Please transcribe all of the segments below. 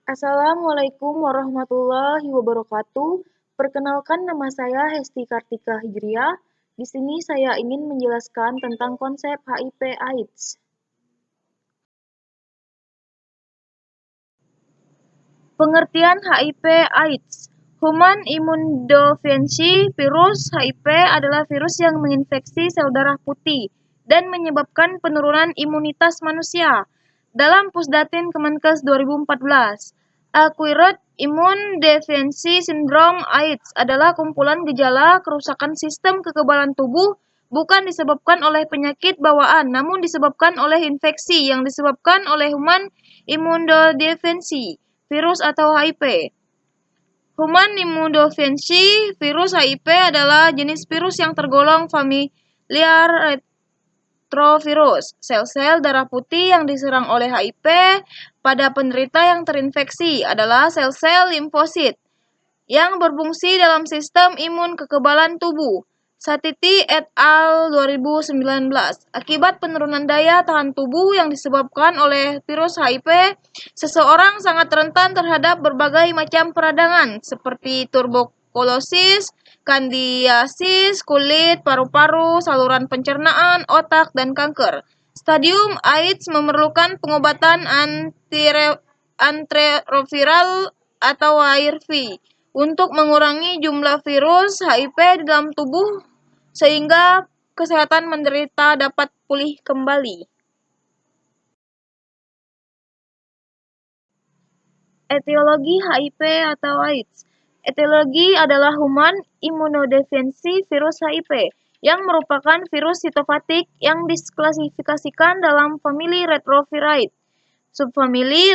Assalamualaikum warahmatullahi wabarakatuh. Perkenalkan, nama saya Hesti Kartika Hijriah. Di sini saya ingin menjelaskan tentang konsep HIV/AIDS. Pengertian HIV/AIDS. Human Immunodeficiency Virus (HIV) adalah virus yang menginfeksi sel darah putih dan menyebabkan penurunan imunitas manusia. Dalam Pusdatin Kemenkes 2014, Acquired Immune Deficiency Syndrome (AIDS) adalah kumpulan gejala kerusakan sistem kekebalan tubuh bukan disebabkan oleh penyakit bawaan, namun disebabkan oleh infeksi yang disebabkan oleh Human Immunodeficiency Virus atau HIV. Human Immunodeficiency Virus (HIV) adalah jenis virus yang tergolong familiar retrovirus. Sel-sel darah putih yang diserang oleh HIV pada penderita yang terinfeksi adalah sel-sel limfosit yang berfungsi dalam sistem imun kekebalan tubuh. Satiti et al. 2019. Akibat penurunan daya tahan tubuh yang disebabkan oleh virus HIV, seseorang sangat rentan terhadap berbagai macam peradangan seperti tuberkulosis, kandidiasis, kulit, paru-paru, saluran pencernaan, otak, dan kanker. Stadium AIDS memerlukan pengobatan antiretroviral atau ARV untuk mengurangi jumlah virus HIV di dalam tubuh sehingga kesehatan menderita dapat pulih kembali. Etiologi HIV atau AIDS. Etiologi adalah Human Immunodeficiency Virus HIV yang merupakan virus sitopatik yang diklasifikasikan dalam famili Retroviridae, subfamili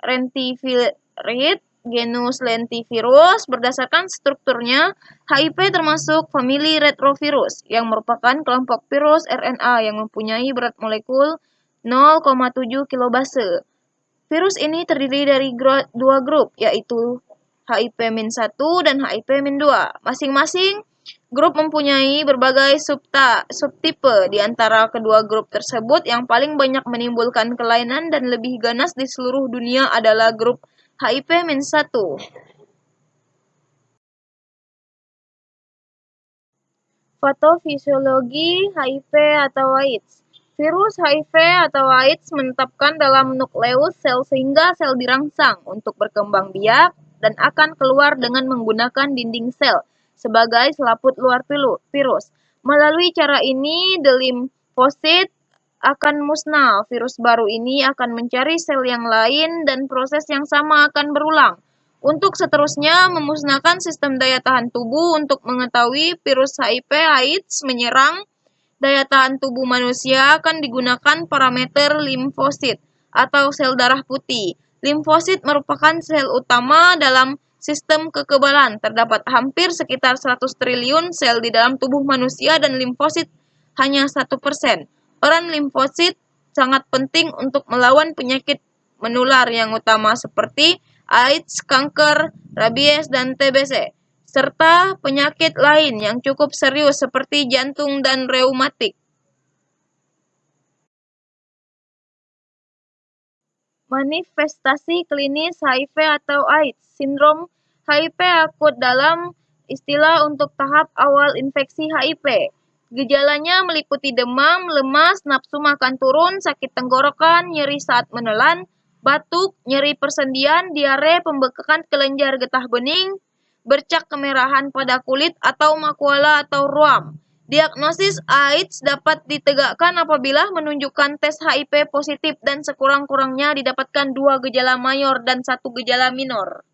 Lentivirid, genus Lentivirus. Berdasarkan strukturnya, HIV termasuk famili retrovirus yang merupakan kelompok virus RNA yang mempunyai berat molekul 0,7 kilobase. Virus ini terdiri dari dua grup, yaitu HIV-1 dan HIV-2. Masing-masing grup mempunyai berbagai subtipe. Di antara kedua grup tersebut, yang paling banyak menimbulkan kelainan dan lebih ganas di seluruh dunia adalah grup HIV-1. Patofisiologi HIV atau AIDS. Virus HIV atau AIDS menetapkan dalam nukleus sel sehingga sel dirangsang untuk berkembang biak dan akan keluar dengan menggunakan dinding sel sebagai selaput luar virus. Melalui cara ini, the limfosit akan musnah. Virus baru ini akan mencari sel yang lain dan proses yang sama akan berulang. Untuk seterusnya memusnahkan sistem daya tahan tubuh untuk mengetahui virus HIV/AIDS menyerang daya tahan tubuh manusia akan digunakan parameter limfosit atau sel darah putih. Limfosit merupakan sel utama dalam sistem kekebalan. Terdapat hampir sekitar 100 triliun sel di dalam tubuh manusia dan limfosit hanya 1%. Peran limfosit sangat penting untuk melawan penyakit menular yang utama seperti AIDS, kanker, rabies, dan TBC, serta penyakit lain yang cukup serius seperti jantung dan reumatik. Manifestasi klinis HIV atau AIDS. Sindrom HIV akut dalam istilah untuk tahap awal infeksi HIV. Gejalanya meliputi demam, lemas, nafsu makan turun, sakit tenggorokan, nyeri saat menelan, batuk, nyeri persendian, diare, pembekakan kelenjar getah bening, bercak kemerahan pada kulit atau makuala atau ruam. Diagnosis AIDS dapat ditegakkan apabila menunjukkan tes HIV positif dan sekurang-kurangnya didapatkan 2 gejala mayor dan 1 gejala minor.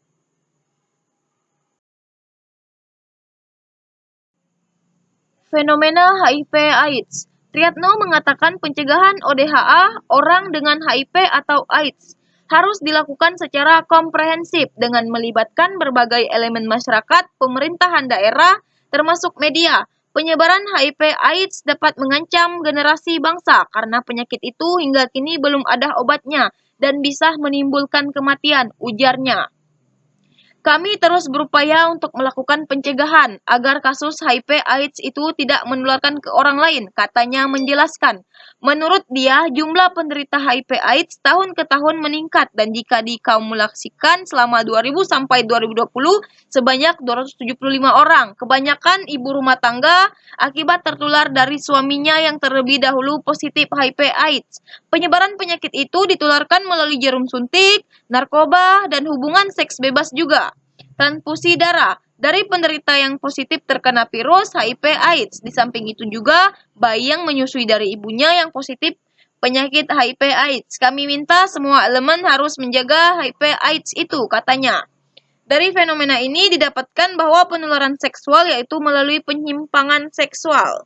Fenomena HIV/AIDS. Triatno mengatakan pencegahan ODHA orang dengan HIV atau AIDS harus dilakukan secara komprehensif dengan melibatkan berbagai elemen masyarakat, pemerintahan daerah, termasuk media. Penyebaran HIV/AIDS dapat mengancam generasi bangsa karena penyakit itu hingga kini belum ada obatnya dan bisa menimbulkan kematian, ujarnya. Kami terus berupaya untuk melakukan pencegahan agar kasus HIV/AIDS itu tidak menularkan ke orang lain, katanya menjelaskan. Menurut dia, jumlah penderita HIV/AIDS tahun ke tahun meningkat dan jika dikumulasikan selama 2000 sampai 2020 sebanyak 275 orang, kebanyakan ibu rumah tangga akibat tertular dari suaminya yang terlebih dahulu positif HIV/AIDS. Penyebaran penyakit itu ditularkan melalui jarum suntik, narkoba, dan hubungan seks bebas juga. Transfusi darah dari penderita yang positif terkena virus HIV/AIDS. Di samping itu juga bayi yang menyusui dari ibunya yang positif penyakit HIV/AIDS. Kami minta semua elemen harus menjaga HIV/AIDS itu, katanya. Dari fenomena ini didapatkan bahwa penularan seksual yaitu melalui penyimpangan seksual.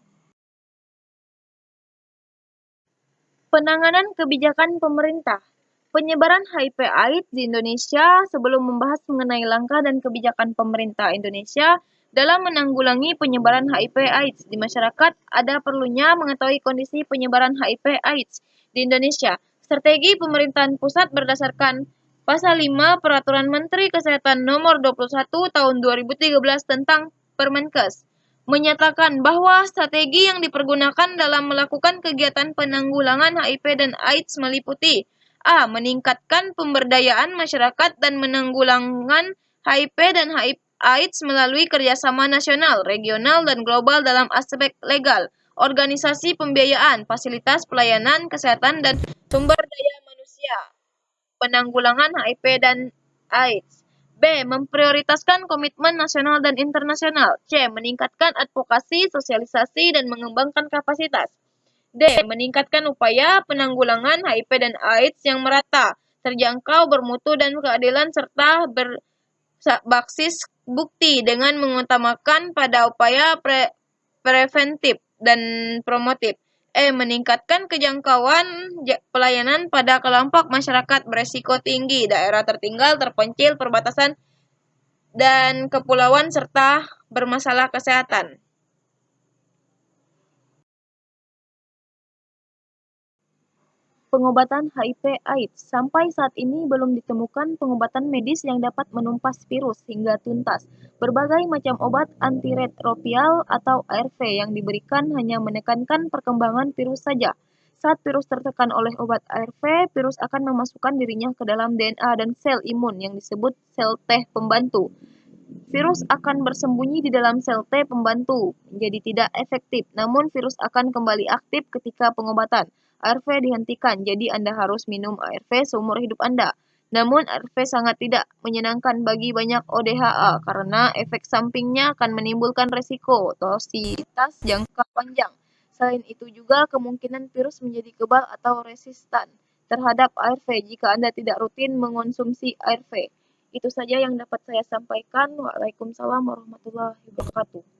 Penanganan kebijakan pemerintah. Penyebaran HIV/AIDS di Indonesia. Sebelum membahas mengenai langkah dan kebijakan pemerintah Indonesia dalam menanggulangi penyebaran HIV/AIDS di masyarakat, ada perlunya mengetahui kondisi penyebaran HIV/AIDS di Indonesia. Strategi pemerintahan pusat berdasarkan Pasal 5 Peraturan Menteri Kesehatan Nomor 21 Tahun 2013 tentang Permenkes menyatakan bahwa strategi yang dipergunakan dalam melakukan kegiatan penanggulangan HIV dan AIDS meliputi A. Meningkatkan pemberdayaan masyarakat dan menanggulangan HIV dan AIDS melalui kerjasama nasional, regional, dan global dalam aspek legal, organisasi pembiayaan, fasilitas pelayanan kesehatan, dan sumber daya manusia. Penanggulangan HIV dan AIDS. B. Memprioritaskan komitmen nasional dan internasional. C. Meningkatkan advokasi, sosialisasi, dan mengembangkan kapasitas. D. Meningkatkan upaya penanggulangan HIV dan AIDS yang merata, terjangkau, bermutu, dan keadilan, serta berbasis bukti dengan mengutamakan pada upaya preventif dan promotif. Meningkatkan kejangkauan pelayanan pada kelompok masyarakat beresiko tinggi, daerah tertinggal, terpencil, perbatasan, dan kepulauan, serta bermasalah kesehatan. Pengobatan HIV/AIDS. Sampai saat ini belum ditemukan pengobatan medis yang dapat menumpas virus hingga tuntas. Berbagai macam obat antiretroviral atau ARV yang diberikan hanya menekankan perkembangan virus saja. Saat virus tertekan oleh obat ARV, virus akan memasukkan dirinya ke dalam DNA dan sel imun yang disebut sel T pembantu. Virus akan bersembunyi di dalam sel T pembantu, menjadi tidak efektif, namun virus akan kembali aktif ketika pengobatan. ARV dihentikan, jadi Anda harus minum ARV seumur hidup Anda. Namun ARV sangat tidak menyenangkan bagi banyak ODHA karena efek sampingnya akan menimbulkan resiko toksisitas jangka panjang. Selain itu juga kemungkinan virus menjadi kebal atau resistan terhadap ARV jika Anda tidak rutin mengonsumsi ARV. Itu saja yang dapat saya sampaikan. Waalaikumsalam warahmatullahi wabarakatuh.